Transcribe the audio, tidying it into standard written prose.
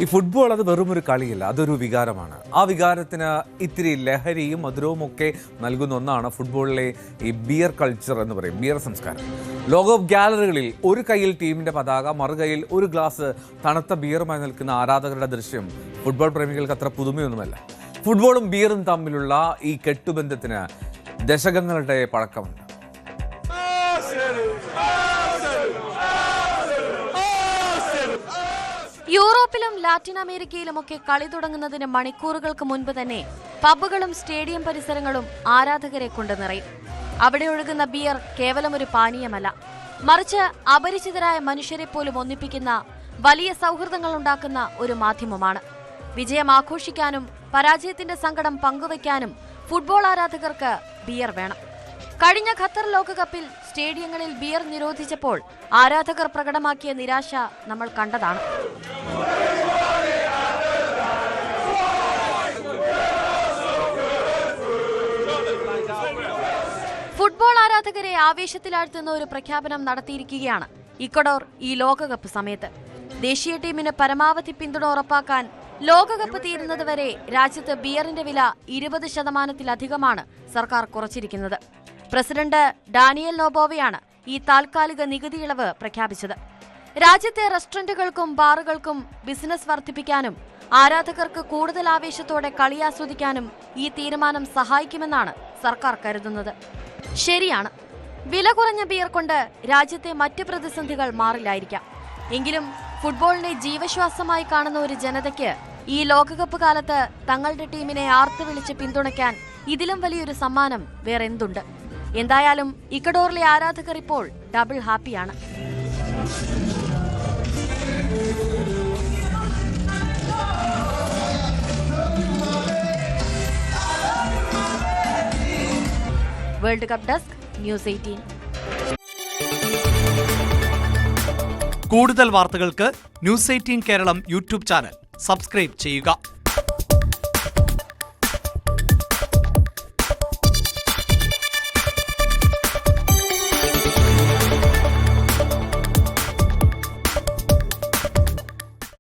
ഈ ഫുട്ബോൾ അത് വെറും ഒരു കളിയല്ല, അതൊരു വികാരമാണ്. ആ വികാരത്തിന് ഇത്തിരി ലഹരിയും മധുരവും ഒക്കെ നൽകുന്ന ഒന്നാണ് ഫുട്ബോളിലെ ഈ ബിയർ കൾച്ചർ എന്ന് പറയും, ബിയർ സംസ്കാരം. ലോകകപ്പ് ഗാലറികളിൽ ഒരു കൈയിൽ ടീമിന്റെ പതാക, മറുകൈയിൽ ഒരു ഗ്ലാസ് തണുത്ത ബിയറുമായി നിൽക്കുന്ന ആരാധകരുടെ ദൃശ്യം ഫുട്ബോൾ പ്രേമികൾക്ക് അത്ര പുതുമയൊന്നുമല്ല. ഫുട്ബോളും ബിയറും തമ്മിലുള്ള ഈ കെട്ടുബന്ധത്തിന് ദശകങ്ങളുടെ പഴക്കമുണ്ട്. യൂറോപ്പിലും ലാറ്റിൻ അമേരിക്കയിലുമൊക്കെ കളി തുടങ്ങുന്നതിന് മണിക്കൂറുകൾക്ക് മുൻപ് തന്നെ പബ്ബുകളും സ്റ്റേഡിയം പരിസരങ്ങളും ആരാധകരെ കൊണ്ട് നിറയും. അവിടെ ഒഴുകുന്ന ബിയർ കേവലം ഒരു പാനീയമല്ല, മറിച്ച് അപരിചിതരായ മനുഷ്യരെ പോലും ഒന്നിപ്പിക്കുന്ന വലിയ സൗഹൃദങ്ങൾ ഉണ്ടാക്കുന്ന ഒരു മാധ്യമമാണ്. വിജയം ആഘോഷിക്കാനും പരാജയത്തിന്റെ സങ്കടം പങ്കുവയ്ക്കാനും ഫുട്ബോൾ ആരാധകർക്ക് ബിയർ വേണം. കഴിഞ്ഞ ഖത്തർ ലോകകപ്പിൽ സ്റ്റേഡിയങ്ങളിൽ ബിയർ നിരോധിച്ചപ്പോൾ ആരാധകർ പ്രകടമാക്കിയ നിരാശ നമ്മൾ കണ്ടതാണ്. ഫുട്ബോൾ ആരാധകരെ ആവേശത്തിലാഴ്ത്തുന്ന ഒരു പ്രഖ്യാപനം നടത്തിയിരിക്കുകയാണ് ഇക്വഡോർ ഈ ലോകകപ്പ് സമയത്ത്. ദേശീയ ടീമിന് പരമാവധി പിന്തുണ ഉറപ്പാക്കാൻ ലോകകപ്പ് തീരുന്നതുവരെ രാജ്യത്ത് ബിയറിന്റെ വില 20%-ലധികമാണ് സർക്കാർ കുറച്ചിരിക്കുന്നത്. പ്രസിഡന്റ് ഡാനിയൽ നോബോവയാണ് ഈ താൽക്കാലിക നികുതി ഇളവ് പ്രഖ്യാപിച്ചത്. രാജ്യത്തെ റെസ്റ്റോറന്റുകൾക്കും ബാറുകൾക്കും ബിസിനസ് വർദ്ധിപ്പിക്കാനും ആരാധകർക്ക് കൂടുതൽ ആവേശത്തോടെ കളി ആസ്വദിക്കാനും ഈ തീരുമാനം സഹായിക്കുമെന്നാണ് സർക്കാർ കരുതുന്നത്. ശരിയാണ്, വില കുറഞ്ഞ ബിയർ കൊണ്ട് രാജ്യത്തെ മറ്റ് പ്രതിസന്ധികൾ മാറില്ലായിരിക്കാം. എങ്കിലും ഫുട്ബോളിനെ ജീവശ്വാസമായി കാണുന്ന ഒരു ജനതയ്ക്ക് ഈ ലോകകപ്പ് കാലത്ത് തങ്ങളുടെ ടീമിനെ ആർത്തു വിളിച്ച് പിന്തുണയ്ക്കാൻ ഇതിലും വലിയൊരു സമ്മാനം വേറെന്തുണ്ട്? എന്തായാലും ഇക്വഡോറിലെ ആരാധകർ ഇപ്പോൾ ഡബിൾ ഹാപ്പിയാണ്. World cup desk, news 18. കൂടുതൽ വാർത്തകൾക്ക് news 18 Keralam YouTube channel subscribe ചെയ്യുക.